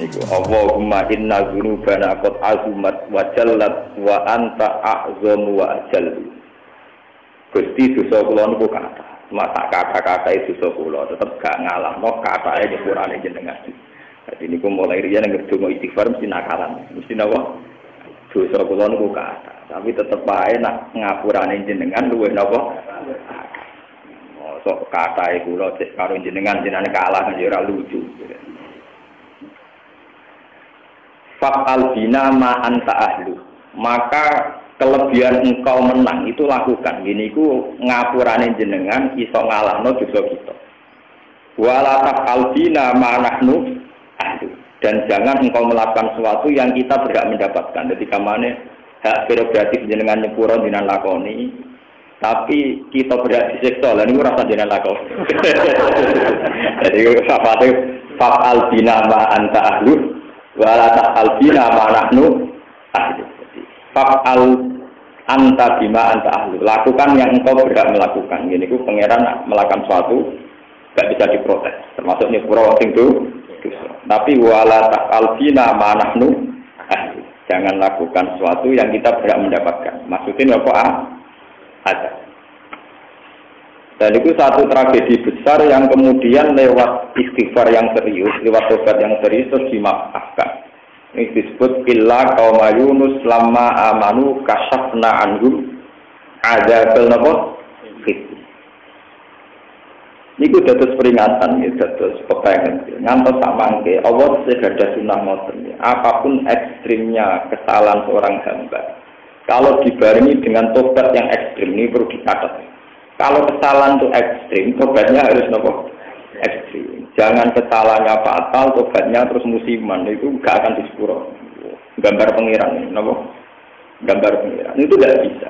Niku Allahumma inna dzunubana qad azumat wa jallat wa anta a'zamu wa ajal. Gusti dosa kula niku kathah. Masa kata-kata itu dosa kula tetep gak ngalahno katae nyepurane jenengan. Dadi niku mulai riyen ngedonga istighfar mesti nakalan. Mesti napa? Dosa kula niku kathah. Tapi tetep wae nak ngapurane jenengan luwih napa? Mosok katae kula cek karo jenengan kalah kan ya ora lucu. Fa'al bina ma anta ahlu. Maka kelebihan engkau menang itu lakukan. Gini ku ngapurane jenengan iso ngalahno dosa kita. Wala fa'al bina ma nahnu ahlu. Dan jangan engkau melakukan sesuatu yang kita berhak mendapatkan. Jadi kamane hak prerogatif jenengan nyepuro jenengan lakoni. Tapi kita berhak disiksa. Lah niku rasa jenengan lakoni. Jadi fa'al bina ma anta ahlu. Wala ta'al bina ma nahnu ahlu. Fa'al anta bima anta ahlu. Lakukan yang engkau berhak melakukan. Ini ku pangeran melakukan sesuatu gak bisa diprotes. Termasuk nyepuro sing itu. Tapi wala ta'al bina ma nahnu ahlu. Jangan lakukan sesuatu yang kita berhak mendapatkan. Maksudnya apa? Ada. Dan itu satu tragedi besar yang kemudian lewat istighfar yang serius, lewat tobat yang serius terus dimaafkan. Ini disebut illa qauma Yunus lamma amanu kasyafna anhum adzabal napa? Niku dados peringatan ya, dados peperangan. Ngantos sak mangke Allah segadah sunah ngoten. Apapun ekstrimnya kesalahan seorang hamba, kalau dibarengi dengan tobat yang ekstrim ini perlu dicatat. Kalau kesalahan itu ekstrim, tobatnya harus nopo ekstrim. Jangan kesalahannya fatal, tobatnya terus musiman, itu gak akan disepuro. Gambar pengiran, nopo gambar pengiran itu gak bisa.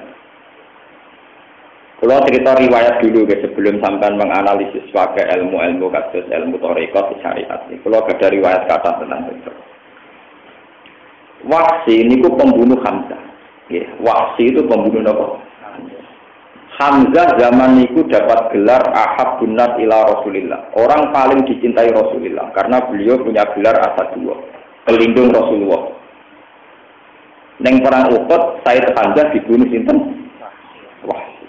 Kalau cerita riwayat dulu, sebelum sampai menganalisis pakai ilmu kasus ilmu thariqah syariat. Kalau ada riwayat kata tentang itu. Wahsy ini ku pembunuh Hamzah. Wahsy itu pembunuh nopo. Hamzah zaman itu dapat gelar ahabbun nas ila Rasulillah. Orang paling dicintai Rasulullah karena beliau punya gelar Asadullah, pelindung Rasulullah. Neng perang Uhud, Said Hamzah dibunuh sinten? Wahsy.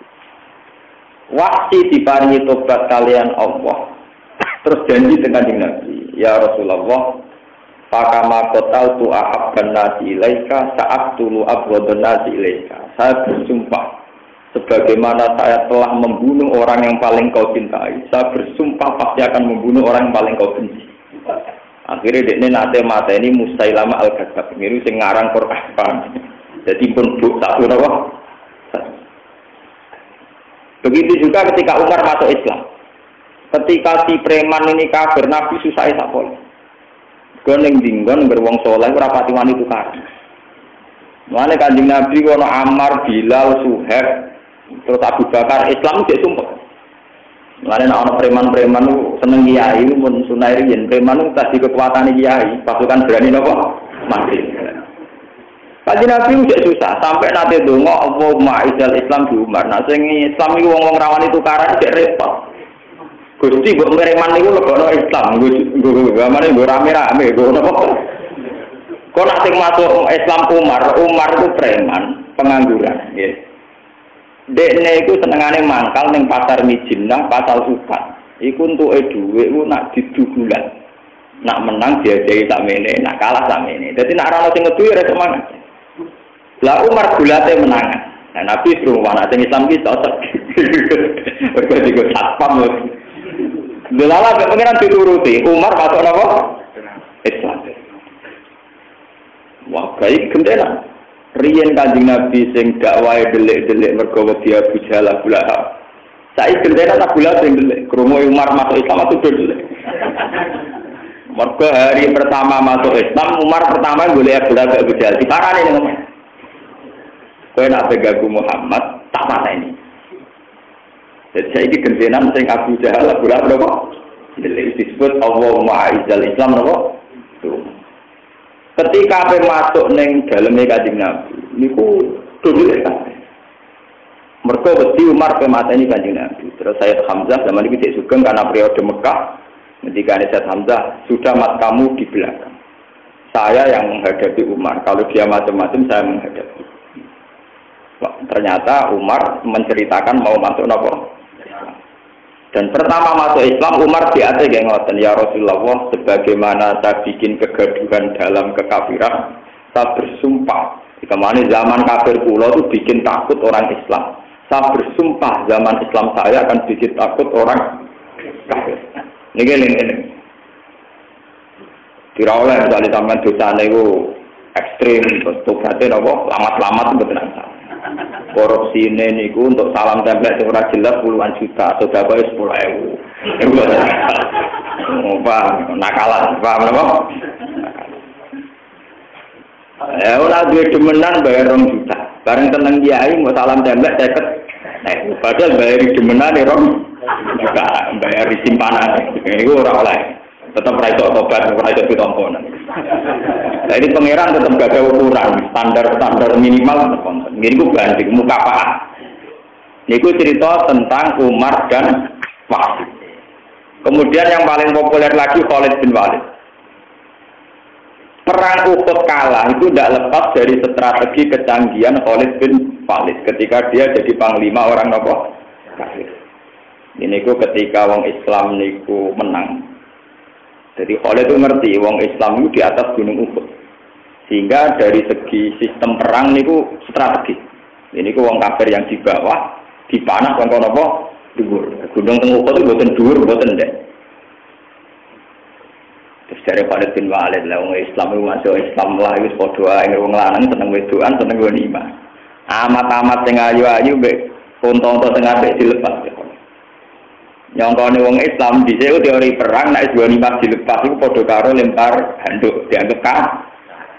Wahsy diparingi tobat kalian Allah. Terus janji dengan Nabi, ya Rasulullah, fakama qataltu ahabban nasi ilaika sa'aqtulu abghadun nasi ilaika. Saya bersumpah sebagaimana saya telah membunuh orang yang paling kau cintai, saya bersumpah pasti akan membunuh orang yang paling kau benci. Akhirnya dekne nate mateni Musailamah al-Kadzdzab, niku sing ngarang Quran. Jadi pun buk satu napa? Begitu juga ketika Umar masuk Islam. Ketika si preman ini kafir, Nabi susah sapol. Goneng dinggon berwong saleh ora pati wani tukar. Mulane Kanjeng Nabi ono Ammar, Bilal, Suhaib, terus Abu Bakar Islam cek sumpah. Mulane nek ana preman-preman seneng kiai mun sunai riyen preman tadi kekuatane kiai, pasukan berani napa? Mati. Kanjeng Nabi cek susah sampai nate donga Allahumma izal Islam di Umar. Nah sing Islam iki wong-wong rawani tukaran cek repot. Gusti mbok preman niku lebono Islam, nggo gamane nggo rame-rame, nggo napa? Kok nek sing masuk Islam Umar itu preman, pengangguran, nggih. Dekne iku senengane mangkal ning pasar Mijinah, pasar Sukan. Iku entuke dhuwit iku nak didugulan. Nak menang diajahi sakmene, nak kalah sakmene. Dadi nak ora ono sing ngedu ya semangat. Lah Umar gulate menangan. Nah Nabi suruh ana sing Islam ki cocok. Wis digo satpam. Delala pengiran dituruti, Umar masuk napa? Islam. Wah, baik gendera. Riyen Kanjeng Nabi sing dakwahe delik-delik mergo wedi Abu Jahal Abu Lahab. Saiki gendera Abu Lahab sing delik, krungu Umar masuk Islam itu delik. Mergo hari pertama masuk Islam, Umar pertama golek Abu Lahab Abu Jahal diparani ning omah. Kowe nak pegagu Muhammad tak pateni. Jadi saiki gendenan sing Abu Jahal Abu Lahab napa? Delik disebut Allahumma izal Islam napa? Ketika ape masuk ning daleme Kanjeng Nabi niku dodol kabeh. Mergo wedi Umar pe mateni Kanjeng Nabi. Terus Sayyid Hamzah zaman iki sugeng karena periode Mekah. Ketika Sayyid Hamzah sudah mat kamu di belakang. saya yang menghadapi Umar. Kalau dia macam-macam, saya menghadapi. Ternyata Umar menceritakan mau masuk nopo. Dan pertama masuk Islam, Umar diate kayak ngoten, ya Rasulullah, sebagaimana saya bikin kegaduhan dalam kekafiran, saya bersumpah. Kemana zaman kafir pulau itu bikin takut orang Islam. Saya bersumpah zaman Islam saya akan bikin takut orang kafir. Ini. Tidak oleh misalnya sampai dosa itu ekstrim, tobatnya nopo, lamat-lamat betul nggak. Korupsi ini niku untuk salam template seorang jelas puluhan juta, atau berapa 10.000. Nakalan, paham nopo? Ya udah duit demenan bayar 2 juta. Bareng tenang kiai mau salam template deket. Padahal bayar demenan ya 2 juta, bayar di simpanan. Ini orang oleh. Tetap raiso tobat, raiso ditomponan. Nah ini pangeran tetap gak ada ukuran, standar minimal. Ini ku banding, mukafa'ah. Ini ku cerita tentang Umar dan Walid. Kemudian yang paling populer lagi Khalid bin Walid. Perang Uhud kalah itu tidak lepas dari strategi kecanggihan Khalid bin Walid ketika dia jadi panglima orang nopo kafir. Ini ku ketika wong Islam niku menang. Jadi Khalid itu ngerti, wong Islam itu di atas gunung Uhud. Sehingga dari segi sistem perang itu strategi. Ini ku wong kafir yang di bawah, dipanah wong kono apa? Dhuwur. Gunung teng Uhud itu boten dhuwur, boten ndek. Terus dari Khalid bin Walid lah wong Islam itu masuk Islam lah wis padha ae wong lanang seneng wedokan, seneng ghanimah. Amat-amat sing ayu-ayu mbek unta-unta sing apik dilepas. Nyongkone wong Islam dhisik teori perang nek dua nimas dilepas iku padha karo lempar handuk dianggap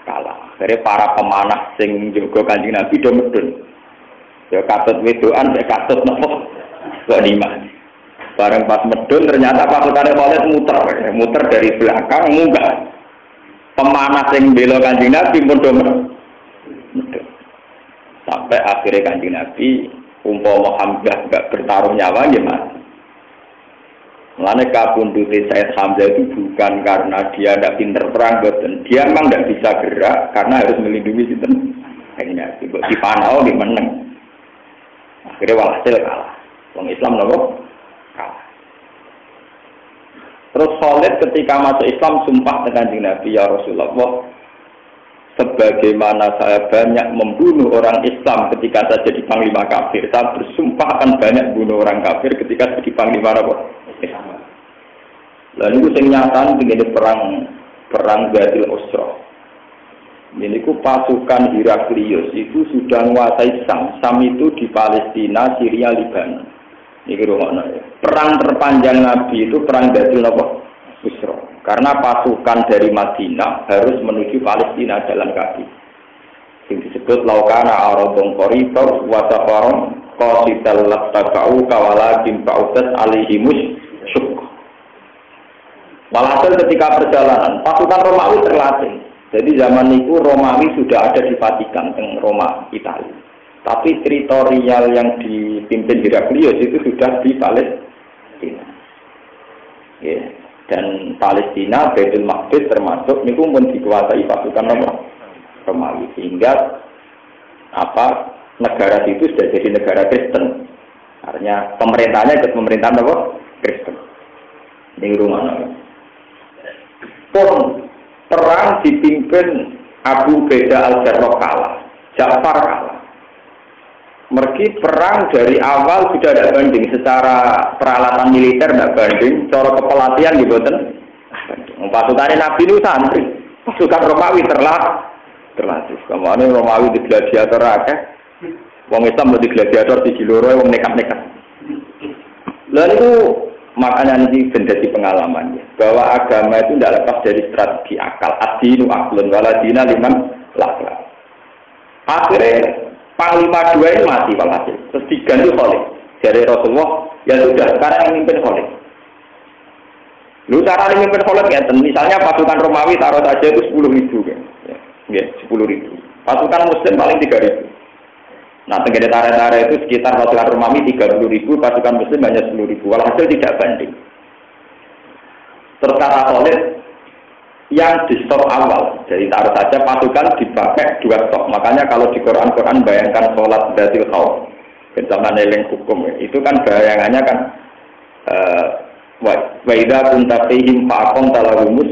kalah. Dari para pemanah sing njaga Kanjeng Nabi do medun. Ya katut wedokan nek katut nopo dua nimas. Bareng pas medun ternyata pasukane Khalid muter dari belakang munggah. Pemanah sing bela Kanjeng Nabi pun do medun. Sampai akhirnya Kanjeng Nabi umpama Hamzah enggak bertaruh nyawa ya mati. Mulane kabundute Said Hamzah itu bukan karena dia tidak pinter perang, dan dia memang tidak bisa gerak karena harus melindungi sinten. Akhirnya dipanau di meneng. Akhirnya walhasil kalah. Wong Islam nopo kalah. Terus Khalid ketika masuk Islam sumpah dengan Nabi, ya Rasulullah, sebagaimana saya banyak membunuh orang Islam ketika saya jadi panglima kafir, saya bersumpah akan banyak bunuh orang kafir ketika jadi panglima Islam. Lalu itu senyataan begini perang Badil Usra. Ini ku pasukan Heraklius itu sudah menguasai Sam. Sam itu di Palestina, Syria, Libanon. Ini rumahnya. Perang terpanjang Nabi itu perang Badil Usra. Karena pasukan dari Madinah harus menuju Palestina jalan kaki. Yang disebut laukana aradun qaribah wa safaron qasidal lattaba'u kawalakin ba'udat alihimus syuk. Walhasil ketika perjalanan, pasukan Romawi terlatih. Jadi zaman itu Romawi sudah ada di Vatikan, di Roma, Italia. Tapi teritorial yang dipimpin Heraklius itu sudah di Palestina. Ya. Dan Palestina, Baitul Maqdis termasuk, ini pun dikuasai pasukan Romawi. Sehingga negara itu sudah jadi negara Kristen. Artinya pemerintahnya ikut pemerintahan Kristen. Ini rumahnya. Pun perang dipimpin Abu Beda Al-Jarrah kalah, Ja'far kalah. Mergi perang dari awal sudah ada banding secara peralatan militer, tidak banding, cara kepelatihan di boten. Pasukan Nabi itu santri, pasukan Romawi terlatih. Kemarin Romawi di gladiator akeh, wong Islam di gladiator di Giloro, wong nekat-nekat. Lalu itu makanya ini menjadi pengalaman bahwa agama itu tidak lepas dari strategi akal. Ad-dinu aklun waladina liman lakla. Akhirnya panglima 2 ini mati walhasil. Terus diganti Khalid dari Rasulullah. Ya sudah, sekarang yang mimpin Khalid. Lu cara mimpin Khalid ya, misalnya pasukan Romawi taruh saja itu 10.000 kan. Ya, 10.000. Pasukan Muslim paling 3.000. Nah, tenggede tare-tare itu sekitar pasukan Romawi 30.000, pasukan Muslim hanya 10.000. Walhasil tidak banding. Terus kata Khalid, yang di stop awal. Jadi taruh saja pasukan dipakai 2 stop. Makanya kalau di Quran bayangkan sholat Dhatil Khauf, bersama neleng hukum itu kan bayangannya kan wa idza kunta fihim faqam talahumus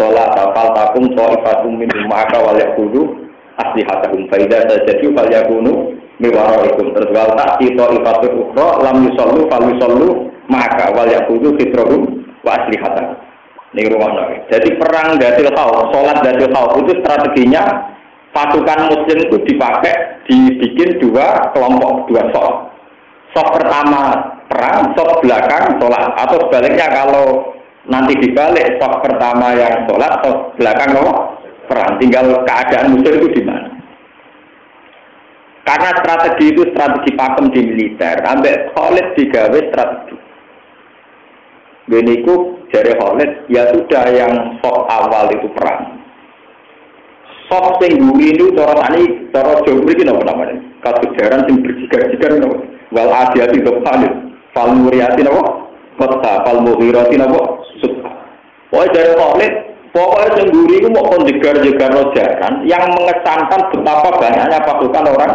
sholat fal takum ta'ifatum minhum ma'aka wal yaqulu aslihatahum fa idza sajadu fal yakunu miwaraikum terus wal ta'ti ta'ifatul ukhra lam yusallu fal yusallu ma'aka wal yaqulu fitrahum wa aslihatahum. Ini rumah. Jadi perang Dhatil Khauf, sholat Dhatil Khauf itu strateginya pasukan muslim itu dibikin 2 kelompok, 2 sok. Sok pertama perang, sok belakang sholat. Atau sebaliknya kalau nanti dibalik, sok pertama yang sholat, sok belakang perang. Tinggal keadaan musuh itu di mana. Karena strategi itu strategi pakem di militer. Sampai Khalid digawe strategi. Beniku dari Khalid, ya sudah yang sok awal itu perang. Sok sing guri itu cara Jawa iki napa namanya? Kasejaran sing berjigar-jigar napa? Wal adiyati Khalid, fal muriyati napa? Kota fal mughirati napa? Subha. Pokoke dari Khalid, pokoknya sing guri itu mau konjegar-jegar rojakan yang mengesankan betapa banyaknya pasukan orang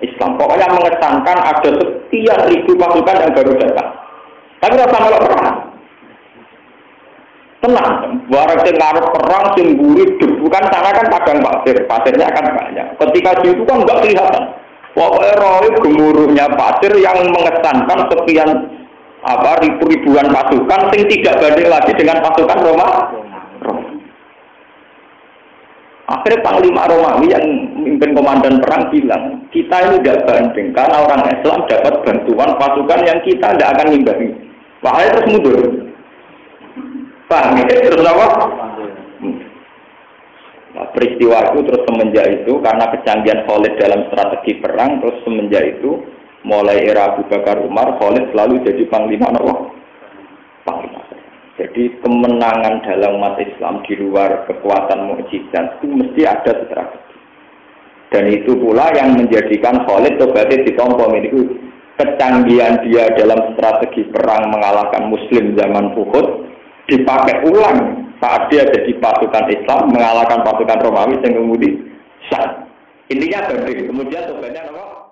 Islam. Pokoknya mengesankan ada sekian ribu pasukan yang baru datang. Tapi rasa malah perang. Tenang, barang sing ngarep perang sing gurih debu kan sana kan padang pasirnya kan banyak. Ketika di itu kan enggak kelihatan. Pokoknya roh gemuruhnya pasir yang mengesankan sekian ribuan pasukan sing tidak banding lagi dengan pasukan Roma. Akhirnya Panglima Romawi yang memimpin komandan perang bilang, kita ini tidak banding karena orang Islam dapat bantuan pasukan yang kita tidak akan ngimbangi. Makanya terus mundur. Paham ya? Terus apa? Nah, peristiwa itu terus semenjak itu karena kecanggihan Khalid dalam strategi perang, terus semenjak itu mulai era Abu Bakar Umar, Khalid selalu jadi panglima panglima. Jadi kemenangan dalam umat Islam di luar kekuatan mukjizat itu mesti ada strategi. Dan itu pula yang menjadikan Khalid tobatnya ditompo itu kecanggihan dia dalam strategi perang mengalahkan Muslim zaman Uhud dipakai ulang saat dia jadi pasukan Islam mengalahkan pasukan Romawi yang kemudian sah. Intinya berbeda. Kemudian sebenarnya apa?